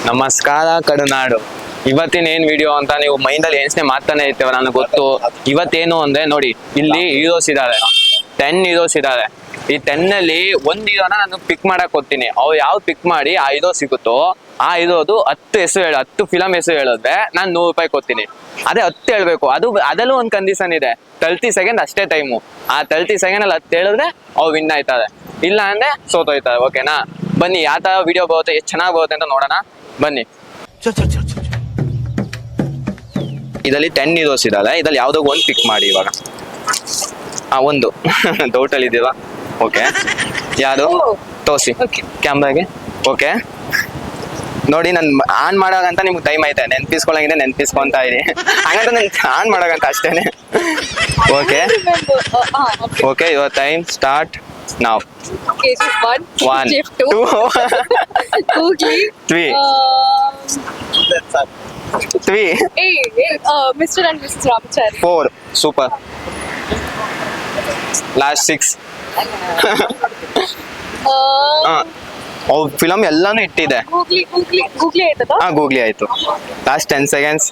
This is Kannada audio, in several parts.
ನಮಸ್ಕಾರ ಕರುನಾಡು. ಇವತ್ತಿನ ಏನ್ ವಿಡಿಯೋ ಅಂತ ನೀವು ಮೈಂಡಲ್ಲಿ ಎನ್ಸ್ನೆ ಮಾಡ್ತಾನೆ ಇರ್ತೇವೆ, ನನಗೆ ಗೊತ್ತು. ಇವತ್ತೇನು ಅಂದ್ರೆ ನೋಡಿ, ಇಲ್ಲಿ ಹೀರೋಸ್ ಇದಾರೆ, 10 ಹೀರೋಸ್ ಇದಾರೆ. ಈ 10 ಅಲ್ಲಿ ಒಂದ್ ಹೀರೋನ ನಾನು ಪಿಕ್ ಮಾಡಕ್ ಹೋಗ್ತೀನಿ. ಅವ್ರು ಯಾವ್ದು ಪಿಕ್ ಮಾಡಿ ಆ ಹೀರೋ ಸಿಗುತ್ತೋ ಆ ಹೀರೋದು 10 ಫಿಲಂ ಹೆಸರು ಹೇಳಿದ್ರೆ ನಾನು 100 ರೂಪಾಯಿ ಕೊಡ್ತೀನಿ. ಅದೇ 10 ಹೇಳ್ಬೇಕು. ಅದಲ್ಲೂ ಒಂದು ಕಂಡೀಷನ್ ಇದೆ, 30 ಸೆಕೆಂಡ್ ಅಷ್ಟೇ ಟೈಮು. ಆ 30 ಸೆಕೆಂಡ್ ಅಲ್ಲಿ 10 ಹೇಳಿದ್ರೆ ಅವ್ರು ವಿನ್ ಆಯ್ತಾರೆ, ಇಲ್ಲ ಅಂದ್ರೆ ಸೋತೋಯ್ತಾರೆ. ಓಕೆನಾ? ಬನ್ನಿ, ಯಾವ ತರ ವಿಡಿಯೋ ಬರುತ್ತೆ, ಎಷ್ಟು ಚೆನ್ನಾಗಿ ಬರುತ್ತೆ ಅಂತ ನೋಡೋಣ ಬನ್ನಿ. ಇದರಲ್ಲಿ 10 ಹೀರೋಸ್ ಇದಾವೆ. ಇದ್ರಲ್ಲಿ ಯಾವ್ದೋ ಒಂದು ಪಿಕ್ ಮಾಡಿ. ಇವಾಗ ಒಂದು ಡೌಟ್ ಅಲ್ಲಿ ಇದೀವಾ? ಓಕೆ, ಯಾವುದು ತೋರಿಸಿ ಕ್ಯಾಮ್ರಾಗೆ. ಓಕೆ ನೋಡಿ, ನಾನು ಆನ್ ಮಾಡೋಗಂತ ನಿಮ್ಗೆ ಟೈಮ್ ಐತೆ, ನೆನ್ಪಿಸ್ಕೊಳಂಗಿದೆ ನೆನ್ಪಿಸ್ಕೊಂತ ಇರಿ. ಹಂಗಂತ ನನ್ ಆನ್ ಮಾಡೋಗಂತ ಅಷ್ಟೇನೆ. Okay okay, your time start now. KGF 1, 1 KGF 2, 3 3 Mr. and Mrs. Ramachari. 4 super. Last 6. ಅವ್ರ ಫಿಲಮ್ ಎಲ್ಲಾನು ಇಟ್ಟಿದೆ. ಗೂಗ್ಲಿ ಆಯ್ತದ? ಹಾ, ಗೂಗ್ಲಿ ಆಯ್ತು. Last 10 seconds.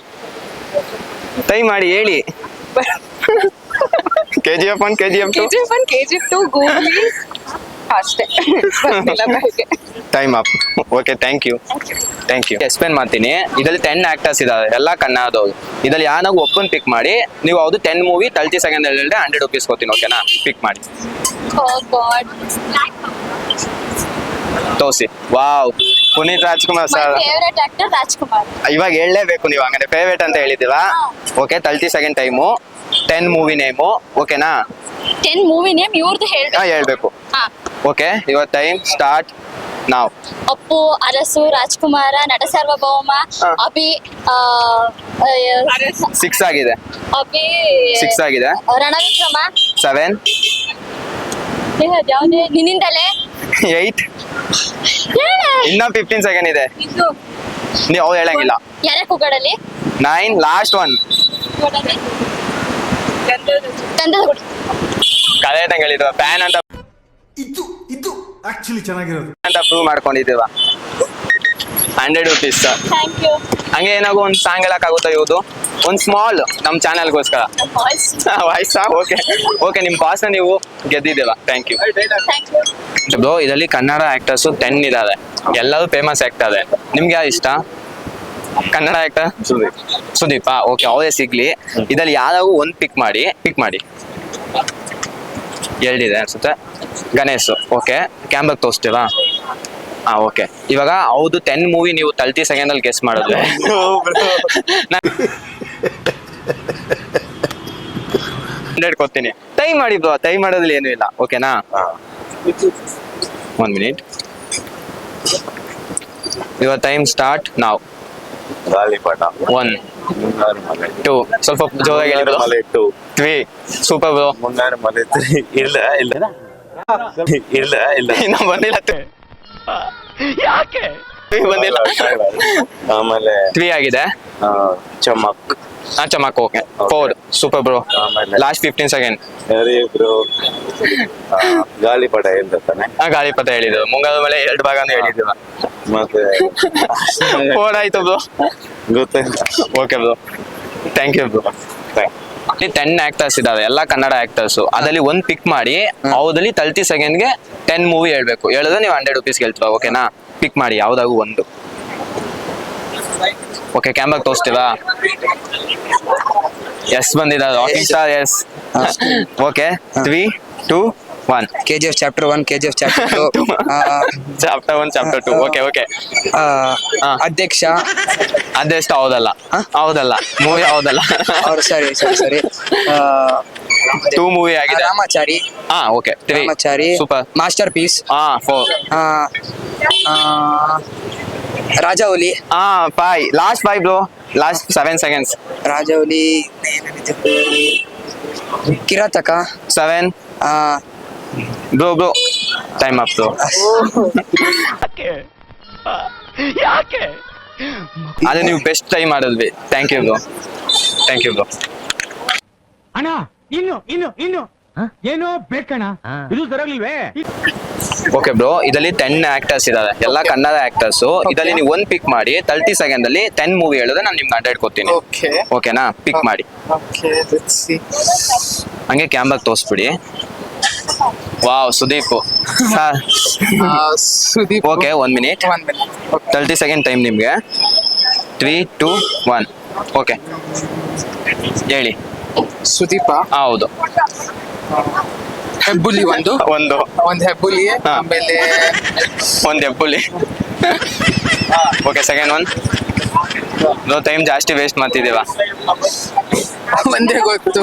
ಟೈಮ್ ಮಾಡಿ ಹೇಳಿ. KGF 1, KGF 2. KGF 1, KGF 2, Googly ಅಷ್ಟೇ. Time up. Okay, thank you. Explain ಮಾಡ್ತೀನಿ. ಇದರಲ್ಲಿ 10 ಆಕ್ಟರ್ಸ್ ಇದಾವೆ, ಎಲ್ಲ ಕನ್ನಡದವ್ರು. ಇದರಲ್ಲಿ ಯಾರಾಗ ಒಬ್ಬನ್ ಪಿಕ್ ಮಾಡಿ, ನೀವು ಅವ್ದು 10 ಮೂವಿ 30 ಸೆಕೆಂಡ್ ಹೇಳಿದ್ರೆ 100 ರೂಪೀಸ್ ಕೊಡ್ತೀನಿ. ಓಕೆನಾ? ಪಿಕ್ ಮಾಡಿ. ತೋರಿಸಿ. Wow, Puneeth Rajkumar sir. Favourite actor Rajkumar. ಇವಾಗ ಹೇಳಲೇಬೇಕು ನೀವು, ಹಂಗಂದ್ರೆ ಫೇವರೇಟ್ ಅಂತ ಹೇಳಿದಿವಾ? Okay, 30 second time, 10 movie name. ಓಕೆನಾ? 10 ಮೂವಿ ನೇಮ್ ಇವ್ರದ್ದು ಹೇಳ್ಬೇಕು. ಓಕೆ, ಯುವರ್ ಟೈಮ್ ಸ್ಟಾರ್ಟ್ ನಾವು. ಅಪ್ಪು, ಅರಸು, ರಾಜ್ಕುಮಾರ, ನಟ ಸಾರ್ವಭೌಮ, ಅಭಿ, 6 ಆಗಿದೆ. ಅಭಿ 6 ಆಗಿದೆ. ರಣವಿಕ್ರಮ, 7 ಯಾವ್ದೇ ನಿನ್ನಿಂದಲೇ 8 ಇನ್ನ 15 ಸೆಕೆಂಡ್ ಇದೆ. ಇದು ನೀವು ಅವ್ರು ಹೇಳಂಗಿಲ್ಲ. ಯಾರ ಕೂಗಡಲ್ಲಿ 9 ಲಾಸ್ಟ್ 1. ಗಂಧದ ಗುಡಿ. ಕರೆಕ್ಟ್ ಹೇಳಿದ್ವ? ಫ್ಯಾನ್ ಅಂತ ಇದು ಆಕ್ಚುಲಿ ಚೆನ್ನಾಗಿರೋದು ಅಂತ ಪ್ರೂವ್ ಮಾಡ್ಕೊಂಡಿದ್ದೀವ. 100 ರೂಪೀಸ್. Thank you. ಹಂಗೆ ಏನಾಗೋ ಒಂದು ಸಾಂಗ್ ಹೇಳಕ್ಕಾಗುತ್ತಾ? ಇವ್ದು ಒಂದು ಸ್ಮಾಲ್ ನಮ್ಮ ಚಾನಲ್ಗೋಸ್ಕರ ವಾಯ್ಸಾ? ಓಕೆ ಓಕೆ, ನಿಮ್ಮ ಬಾಸ್ನ ನೀವು ಗೆದ್ದಿದ್ದೇವ. Thank you. ಬ್ರೋ, ಇದರಲ್ಲಿ ಕನ್ನಡ ಆಕ್ಟರ್ಸು 10 ಇದಾವೆ, ಎಲ್ಲರೂ ಫೇಮಸ್ ಆಗ್ತಾರೆ. ನಿಮ್ಗೆ ಯಾರು ಇಷ್ಟ ಕನ್ನಡ ಆಕ್ಟರ್? ಸುದೀಪ್. ಓಕೆ, ಅವರೇ ಸಿಗ್ಲಿ. ಇದರಲ್ಲಿ ಯಾರಾಗೂ ಒಂದು ಪಿಕ್ ಮಾಡಿ. ಎರಡಿದೆ ಅನ್ಸುತ್ತೆ. ಗಣೇಶ್. ಓಕೆ, ಕ್ಯಾಮ್ರಾಗ ತೋರಿಸ್ತೀವಾ? ಓಕೆ, ಇವಾಗ ಹೌದು 10 ಮೂವಿ ನೀವು 30 ಸೆಕೆಂಡ್ ಅಲ್ಲಿ ಗೆಸ್ ಮಾಡಿದ್ರೆ 100 ಕೊಡ್ತೀನಿ. ಟೈಮ್ ಮಾಡಿ ಬ್ರೋ, ಟೈಮ್ ಮಾಡೋದ್ರಲ್ಲಿ ಏನೂ ಇಲ್ಲ. ಓಕೆನಾ? 1 minute. ಯುವರ್ ಟೈಮ್ ಸ್ಟಾರ್ಟ್ ನಾವು. ಗಾಳಿಪಟ 1 2 ಸ್ವಲ್ಪ ಜೋರಾಗಿ ಹೇಳಿ ಬ್ರೋ. 3 super bro. ಮುನ್ನಾರು ಮಲೆ 3 ಇಲ್ಲ ಇನ್ನ ಬಂದಿಲ್ಲ. ಯಾಕೆ ಬಂದಿಲ್ಲ? ಆಮೇಲೆ 3 ಆಗಿದೆ. Chamak. Chamak. Okay, 4 super bro. Last 15 second. Bro, Gaalipata ಹೇಳ್ತಾನೆ. ಗಾಳಿಪಟ ಹೇಳಿದ್ರು. ಮುಂಗಾರು ಮಳೆ 2 ಭಾಗನೂ ಹೇಳಿದ್ರು. ಮತ್ತೆ 4 ಆಯ್ತು ಬ್ರೋ. ಗೊತ್ತಾಯ್ತು. Okay bro, thank you bro. 10 actors ಇದಾವೆ, ಎಲ್ಲ ಕನ್ನಡ ಆಕ್ಟರ್ಸ್. ಅದರಲ್ಲಿ ಒಂದು ಪಿಕ್ ಮಾಡಿ, ಅವ್ರಲ್ಲಿ 30 ಸೆಕೆಂಡ್ಗೆ 10 ಮೂವಿ ಹೇಳ್ಬೇಕು. ಹೇಳಿದ್ರೆ ನೀವು 100 ರೂಪೀಸ್ ಗೆಲ್ತೀರಾ. ಓಕೆನಾ? ಪಿಕ್ ಮಾಡಿ ಯಾವ್ದಾಗೂ ಒಂದು. ಓಕೆ, ಕ್ಯಾಮ್ರಾಗ ತೋರಿಸ್ತೀವಾ? ಎಸ್ ಬಂದಿದೆ. Rocking star. S. Okay, 3 2 1. KGF chapter 1, KGF chapter 2, chapter 1 chapter 2. Okay Adhyaksha. ಅದೆಷ್ಟು ಹೌದಲ್ಲ ಮೂವಿ ಹೌದಲ್ಲ. ಸರಿ 2 ಮೂವಿ ಆಗಿದೆ. Ramachari. Okay, 3 Ramachari. Super. Masterpiece. 4 ರಾಜಾವಲಿ. 5 ಲಾಸ್ಟ್ 5 ಬ್ರೋ. Last 7 seconds. ರಾಜಾವಲಿ. Kiraathaka. 7 bro. Time up bro. ಯಾಕೆ ಅದೇ ನೀವು ಬೆಸ್ಟ್ ಟ್ರೈ ಮಾಡಿದ್ವಿ. Thank you bro. ಅಣ್ಣ, ಇನ್ನು ಏನೋ ಬೇಕಣ್ಣ, ಇದು ಸರಿಯಾಗ್ಲಿಲ್ವೇ? ಓಕೆ ಬ್ರೋ, ಇದರಲ್ಲಿ 10 ಆಕ್ಟರ್ಸ್ ಇದಾವೆ, ಎಲ್ಲ ಕನ್ನಡ ಆಕ್ಟರ್ಸ್. ಇದರಲ್ಲಿ ನೀವು ಒಂದ್ ಪಿಕ್ ಮಾಡಿ 30 ಸೆಕೆಂಡ್ ಅಲ್ಲಿ 10 ಮೂವಿ ಹೇಳಿದ್ರೆ ನಾನು ನಿಮ್ಗೆ 100 ಕೊಡ್ತೀನಿ. ಓಕೆ ಓಕೆನಾ? ಪಿಕ್ ಮಾಡಿ, ಓಕೆ ಲೆಟ್ಸ್ ಸಿ. ಹಂಗೆ ಕ್ಯಾಮ್ರಾ ತೋರಿಸ್ಬಿಡಿ. Wow, Sudeep sir. Sudeep. Okay, 1 minute, 1 minute. 30 second time ನಿಮ್ಗೆ. 3, 2, 1. ಓಕೆ, ಹೇಳಿ. ಸುದೀಪ. ಹೌದು, ಹೆಬ್ಬುಲಿ ಒಂದು ಹೆಬ್ಬುಲಿ, ಹಾ. ಆಮೇಲೆ ಒಂದ್ Hebbuli. Okay, second one. Time ಜಾಸ್ತಿ ವೇಸ್ಟ್ ಮಾಡ್ತಿದ್ದೀವ. ಒಂದೇ ಗೊತ್ತು.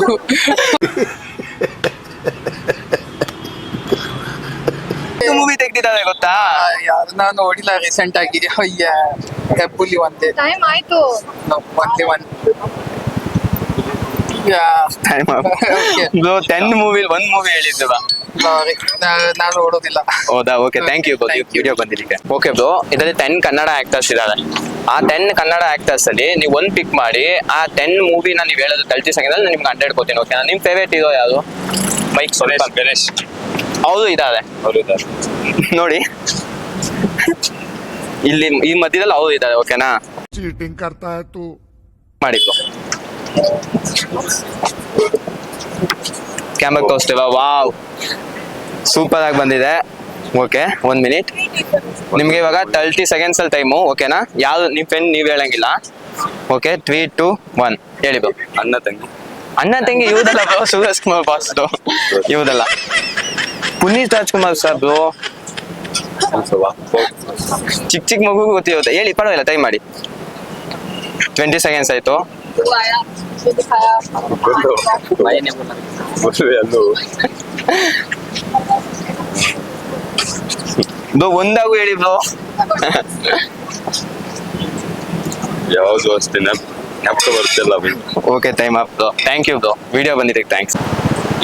ಮೂವಿ ತೆಗ್ದಿದ್ದಾರೆ ಗೊತ್ತಾ? ಯಾರು ನಾನು ನೋಡಿಲ್ಲ ರೀಸೆಂಟ್ ಆಗಿ. ಅಯ್ಯ, ಹೆಬ್ಬುಲಿ ಒಂದೇ. ಟೈಮ್ ಆಯ್ತು. ಒಂದೇ ಒಂದು. Time Okay. 10 ಮೂವಿಲಿ 1 ಮೂವಿ ಹೇಳಿದ್ವಾ? ನಾನು ನೋಡೋದಿಲ್ಲ. ಹೌದಾ? Okay, thank you. ವಿಡಿಯೋ ಬಂದಿದ್ದಕ್ಕೆ. ಓಕೆ ಬ್ರೋ, ಇದರಲ್ಲಿ 10 ಕನ್ನಡ ಆಕ್ಟರ್ಸ್ ಇದ್ದಾರೆ. ಆ 10 ಕನ್ನಡ ಆಕ್ಟರ್ಸ್ ಅಲ್ಲಿ ನೀವು ಒಂದ್ ಪಿಕ್ ಮಾಡಿ ಆ 10 ಮೂವಿನ ನೀವು ಹೇಳೋದು 30 ಸೆಕೆಂಡ್ ಅಲ್ಲಿ ನಿಮ್ಗೆ 100 ಕೊಡ್ತೀನಿ. ಓಕೆನಾ? ನಿಮ್ ಫೇವರೇಟ್ ಹೀರೋ ಯಾವುದು? ಮೈಕ್ ಸ್ವಲ್ಪ. ಗಣೇಶ್ ಹೌದು, ಇದಾವೆ ಅವರು ಇದ್ದಾರೆ. ನೋಡಿ, ಇಲ್ಲಿ ಈ ಮಧ್ಯದಲ್ಲಿ ಹೌದು ಇದ್ದಾರೆ. ಓಕೆನಾ? चीटिंग करता है तू. ಮಾಡಿದ್ದು ಕ್ಯಾಮ್ರಾ ತೋರಿಸ್ತೀವ. ವಾವ್, ಸೂಪರ್ ಆಗಿ ಬಂದಿದೆ. ಓಕೆ, 1 ಮಿನಿಟ್ ನಿಮ್ಗೆ ಇವಾಗ 30 ಸೆಕೆಂಡ್ಸ್ ಅಲ್ಲಿ ಟೈಮು. ಓಕೆನಾ? ಯಾವ್ದು ನಿಮ್ ಫ್ರೆಂಡ್ ನೀವ್ ಹೇಳಂಗಿಲ್ಲ. ಓಕೆ, 3, 2, 1 ಹೇಳಿ ಬ್ರೋ. ಅಣ್ಣ ತಂಗಿ. ಅಣ್ಣ ತಂಗಿ ಇವ್ದಲ್ಲ ಬ್ರೋ, ಸುರೇಶ್ ಕುಮಾರ್ ಫಾಸ್ಟ್ ಇವ್ದಲ್ಲ, ಪುನೀತ್ ರಾಜ್ಕುಮಾರ್ ಸರ್ ಬ್ರೋ. ಚಿಕ್ಕ ಚಿಕ್ಕ ಮಗು ಗೊತ್ತಿರುತ್ತೆ. ಹೇಳಿ, ಪರವಾಗಿಲ್ಲ, ಟೈಮ್ ಮಾಡಿ. 20 ಸೆಕೆಂಡ್ಸ್ ಆಯ್ತು. ಬ್ರೋ, ಒಂದಾಗೂ ಹೇಳಿ ಬ್ರೋ. ಯಾವ್ದು ಅಷ್ಟೇ ನೆಪ್ಕ ಬರ್ತಿಲ್ಲ. Okay, time up bro. Thank you bro, video ಬಂದಿದ್ದಕ್ಕೆ ಥ್ಯಾಂಕ್ಸ್.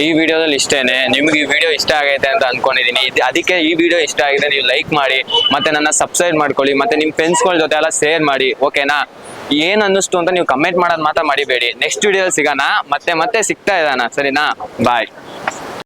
ಈ ವಿಡಿಯೋದಲ್ಲಿ ಇಷ್ಟೇನೆ. ನಿಮ್ಗೆ ಈ ವಿಡಿಯೋ ಇಷ್ಟ ಆಗೈತೆ ಅಂತ ಅನ್ಕೊಂಡಿದೀನಿ. ಅದಕ್ಕೆ ಈ ವಿಡಿಯೋ ಇಷ್ಟ ಆಗಿದೆ ನೀವು ಲೈಕ್ ಮಾಡಿ, ಮತ್ತೆ ನನ್ನ ಸಬ್ಸ್ಕ್ರೈಬ್ ಮಾಡ್ಕೊಳ್ಳಿ, ಮತ್ತೆ ನಿಮ್ ಫ್ರೆಂಡ್ಸ್ಗಳ ಜೊತೆ ಎಲ್ಲ ಶೇರ್ ಮಾಡಿ. ಓಕೆನಾ? ಏನ್ ಅನ್ನಿಸ್ತು ಅಂತ ನೀವು ಕಮೆಂಟ್ ಮಾಡೋದು ಮಾತ್ರ ಮರಿಬೇಡಿ. ನೆಕ್ಸ್ಟ್ ವಿಡಿಯೋ ಸಿಗೋಣ, ಮತ್ತೆ ಸಿಗ್ತಾ ಇದ್ದಾನ. ಸರಿನಾ? ಬಾಯ್.